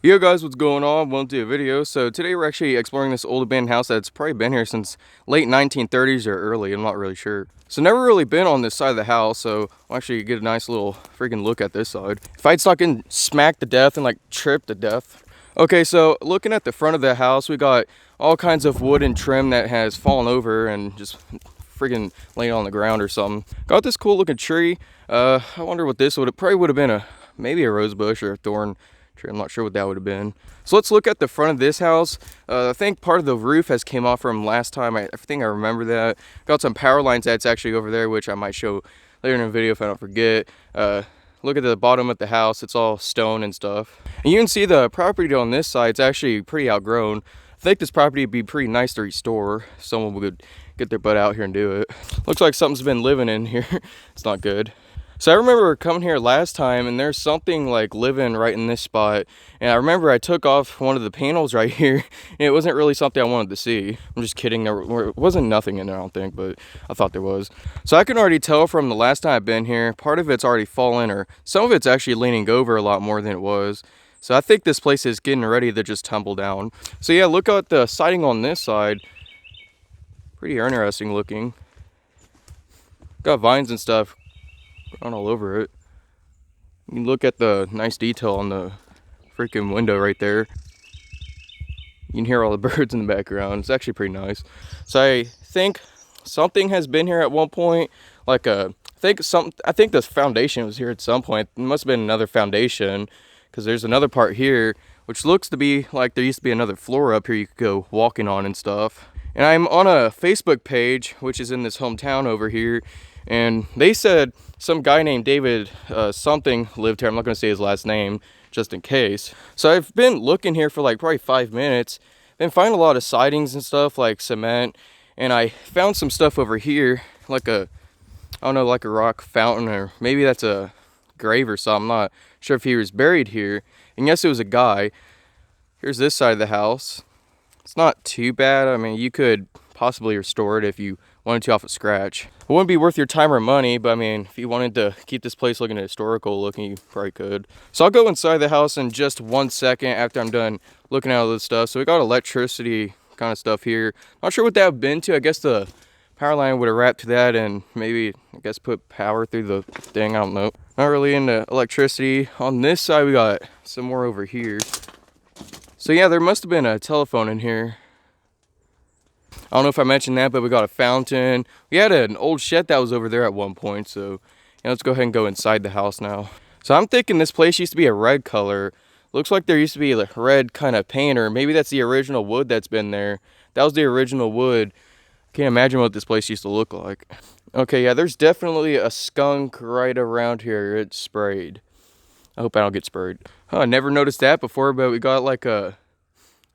Yo guys, what's going on? Welcome to a video. So today we're actually exploring this old abandoned house that's probably been here since late 1930s or early, I'm not really sure. So never really been on this side of the house, so I'll actually get a nice little freaking look at this side. If I'd start getting smacked to death and like tripped to death. Okay, so looking at the front of the house, we got all kinds of wood and trim that has fallen over and just freaking laying on the ground or something. Got this cool looking tree. I wonder what this probably would have been maybe a rose bush or a thorn tree. I'm not sure what that would have been. So let's look at the front of this house. I think part of the roof has came off from last time. I think I remember that. Got some power lines that's actually over there, which I might show later in the video if I don't forget. Look at the bottom of the house. It's all stone and stuff. And you can see the property on this side. It's actually pretty outgrown. I think this property would be pretty nice to restore. Someone would get their butt out here and do it. Looks like something's been living in here. It's not good. So I remember coming here last time and there's something like living right in this spot. And I remember I took off one of the panels right here and it wasn't really something I wanted to see. I'm just kidding. There wasn't nothing in there, I don't think, but I thought there was. So I can already tell from the last time I've been here, part of it's already fallen or some of it's actually leaning over a lot more than it was. So I think this place is getting ready to just tumble down. So yeah, look at the siding on this side. Pretty interesting looking. Got vines and stuff on all over it. You can look at the nice detail on the freaking window right there. You can hear all the birds in the background. It's actually pretty nice. So I think something has been here at one point. I think the foundation was here at some point. It must have been another foundation because there's another part here which looks to be like there used to be another floor up here you could go walking on and stuff. And I'm on a Facebook page which is in this hometown over here, and they said some guy named David something lived here. I'm not going to say his last name just in case. So I've been looking here for like probably 5 minutes. Been finding a lot of sightings and stuff like cement, and I found some stuff over here like I don't know, like a rock fountain, or maybe that's a grave or something. I'm not sure if he was buried here. And yes, it was a guy. Here's this side of the house. It's not too bad. I mean, you could possibly restore it if you wanted to off a scratch. It wouldn't be worth your time or money, but I mean, if you wanted to keep this place looking historical looking, you probably could. So I'll go inside the house in just 1 second after I'm done looking at all this stuff. So we got electricity kind of stuff here. Not sure what that would have been to. I guess the power line would have wrapped to that and maybe, I guess, put power through the thing. I don't know. Not really into electricity. On this side, we got some more over here. So yeah, there must have been a telephone in here. I don't know if I mentioned that, but we got a fountain. We had an old shed that was over there at one point. So yeah, let's go ahead and go inside the house now. So I'm thinking this place used to be a red color. Looks like there used to be a red kind of paint, or maybe that's the original wood that's been there. That was the original wood. Can't imagine what this place used to look like. Okay, yeah, there's definitely a skunk right around here. It's sprayed. I hope I don't get sprayed. I never noticed that before, but we got like I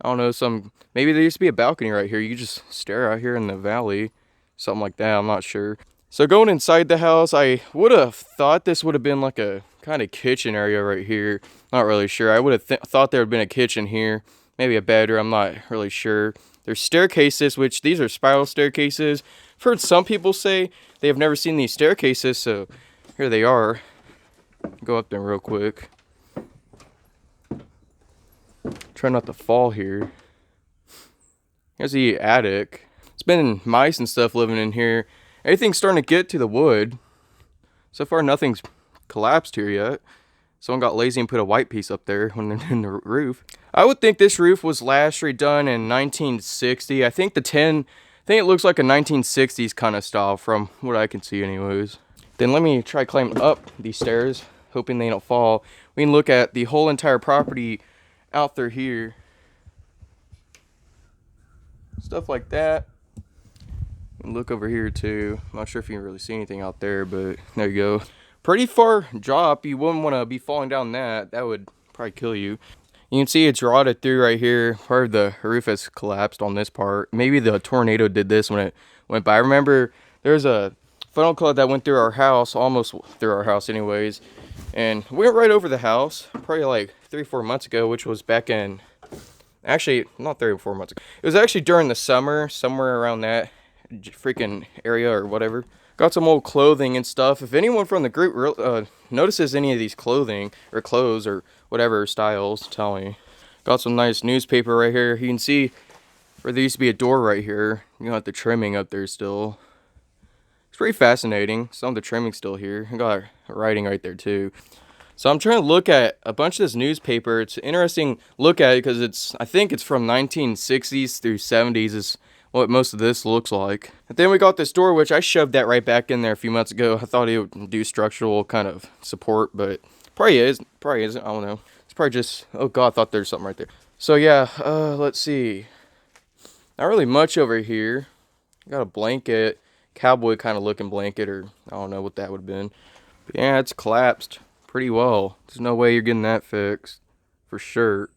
don't know, maybe there used to be a balcony right here. You could just stare out here in the valley. Something like that, I'm not sure. So going inside the house, I would have thought this would have been like a kind of kitchen area right here. Not really sure. I would have thought there would have been a kitchen here. Maybe a bedroom, I'm not really sure. There's staircases, which these are spiral staircases. I've heard some people say they have never seen these staircases, so here they are. Go up there real quick. Try not to fall here. Here's the attic. It's been mice and stuff living in here. Everything's starting to get to the wood. So far, nothing's collapsed here yet. Someone got lazy and put a white piece up there when they're doing the roof. I would think this roof was last redone in 1960. I think it looks like a 1960s kind of style from what I can see anyways. Then let me try climbing up these stairs, hoping they don't fall. We can look at the whole entire property out through here. Stuff like that. And look over here too. I'm not sure if you can really see anything out there, but there you go. Pretty far drop. You wouldn't want to be falling down that. That would probably kill you. You can see it's rotted through right here. Part of the roof has collapsed on this part. Maybe the tornado did this when it went by. I remember there's a funnel cloud that went through our house, almost through our house anyways. And we went right over the house, probably like 3-4 months ago, which was back in, actually, not 3 or 4 months ago. It was actually during the summer, somewhere around that freaking area or whatever. Got some old clothing and stuff. If anyone from the group notices any of these clothing or clothes or whatever styles, tell me. Got some nice newspaper right here. You can see where there used to be a door right here. You got the trimming up there still. It's pretty fascinating. Some of the trimming still here. I got writing right there too. So I'm trying to look at a bunch of this newspaper. It's an interesting look at it because I think it's from 1960s through 70s is what most of this looks like. And then we got this door, which I shoved that right back in there a few months ago. I thought it would do structural kind of support, but probably isn't. I don't know. It's probably just, oh God, I thought there's something right there. So yeah, let's see. Not really much over here. Got a blanket, cowboy kind of looking blanket, or I don't know what that would have been. But yeah, it's collapsed pretty well. There's no way you're getting that fixed, for sure.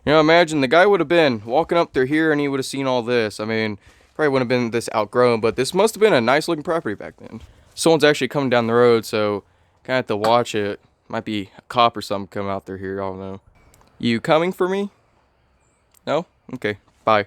You know, imagine the guy would have been walking up through here and he would have seen all this. I mean, probably wouldn't have been this outgrown, but this must have been a nice looking property back then. Someone's actually coming down the road, so kind of have to watch it. Might be a cop or something coming out through here, I don't know. You coming for me? No? Okay, bye.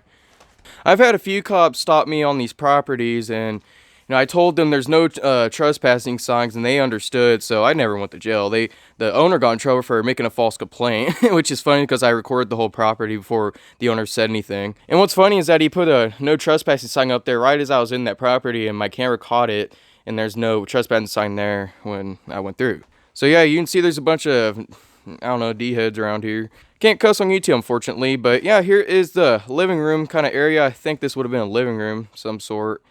I've had a few cops stop me on these properties, and I told them there's no trespassing signs, and they understood, so I never went to jail. The owner got in trouble for making a false complaint, which is funny because I recorded the whole property before the owner said anything. And what's funny is that he put a no trespassing sign up there right as I was in that property, and my camera caught it, and there's no trespassing sign there when I went through. So yeah, you can see there's a bunch of, I don't know, D-heads around here. Can't cuss on YouTube, unfortunately, but yeah, here is the living room kind of area. I think this would have been a living room of some sort.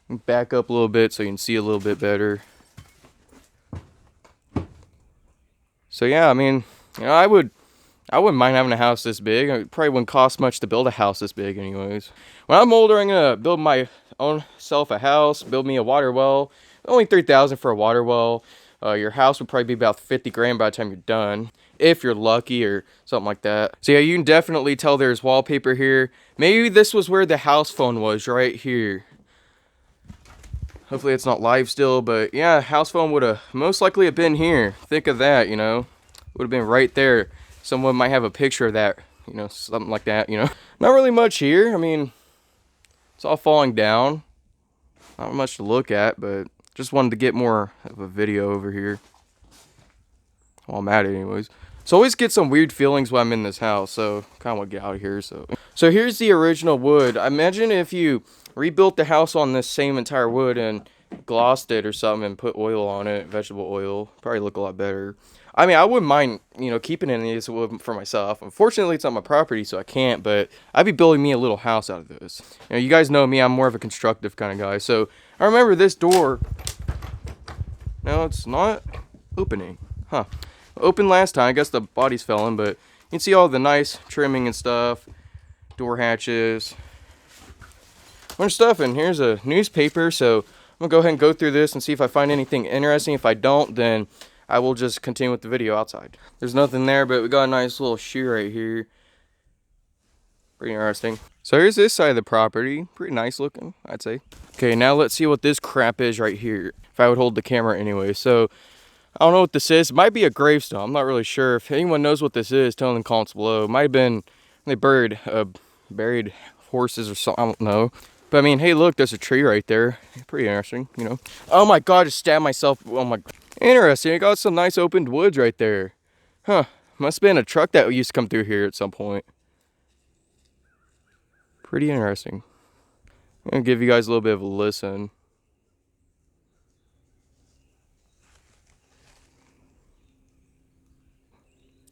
Back up a little bit so you can see a little bit better. So yeah, I mean, I wouldn't mind having a house this big. It probably wouldn't cost much to build a house this big anyways. When I'm older, I'm gonna build my own self a house, build me a water well. Only $3,000 for a water well. Your house would probably be about 50 grand by the time you're done, if you're lucky or something like that. So yeah, you can definitely tell there's wallpaper here. Maybe this was where the house phone was, right here. Hopefully it's not live still, but yeah, house phone would have most likely have been here. Think of that, would have been right there. Someone might have a picture of that, something like that, Not really much here. I mean, it's all falling down. Not much to look at, but just wanted to get more of a video over here. Well, I'm at it anyways. So I always get some weird feelings when I'm in this house, so kind of want to get out of here. So here's the original wood. I imagine if you rebuilt the house on this same entire wood and glossed it or something and put oil on it, vegetable oil, probably look a lot better. I mean, I wouldn't mind, keeping any of this wood for myself. Unfortunately, it's on my property, so I can't, but I'd be building me a little house out of this. You guys know me, I'm more of a constructive kind of guy. So I remember this door. No, it's not opening. Huh. Opened last time. I guess the bodies fell in, but you can see all the nice trimming and stuff. Door hatches. Bunch of stuff, and here's a newspaper, so I'm gonna go ahead and go through this and see if I find anything interesting. If I don't, then I will just continue with the video outside. There's nothing there, but we got a nice little shoe right here. Pretty interesting. So here's this side of the property. Pretty nice looking, I'd say. Okay, now let's see what this crap is right here. If I would hold the camera anyway. So I don't know what this is. It might be a gravestone. I'm not really sure. If anyone knows what this is, tell them in the comments below. It might have been they buried horses or something. I don't know. But I mean, hey, look, there's a tree right there. Pretty interesting, Oh my God, I just stabbed myself. Oh my. Interesting. I got some nice opened woods right there. Huh. Must have been a truck that used to come through here at some point. Pretty interesting. I'm gonna give you guys a little bit of a listen.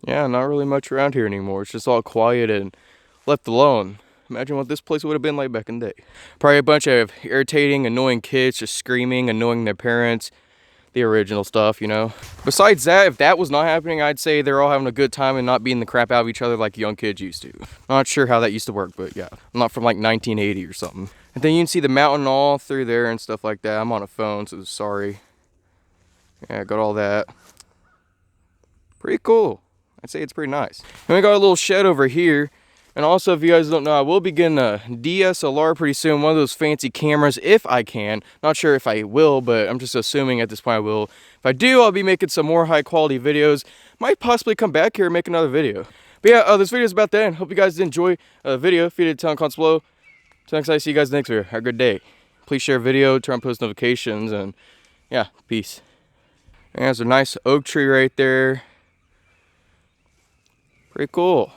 Yeah, not really much around here anymore. It's just all quiet and left alone. Imagine what this place would have been like back in the day. Probably a bunch of irritating, annoying kids just screaming, annoying their parents. The original stuff, Besides that, if that was not happening, I'd say they're all having a good time and not beating the crap out of each other like young kids used to. Not sure how that used to work, but yeah. I'm not from like 1980 or something. And then you can see the mountain all through there and stuff like that. I'm on a phone, so sorry. Yeah, got all that. Pretty cool. I'd say it's pretty nice. And we got a little shed over here. And also, if you guys don't know, I will be getting a DSLR pretty soon. One of those fancy cameras, if I can. Not sure if I will, but I'm just assuming at this point I will. If I do, I'll be making some more high quality videos. Might possibly come back here and make another video. But yeah, this video is about that. Hope you guys did enjoy the video. If you did, tell in the comments below. Till next time, see you guys next video. Have a good day. Please share video, turn on post notifications, and yeah, peace. And there's a nice oak tree right there. Pretty cool.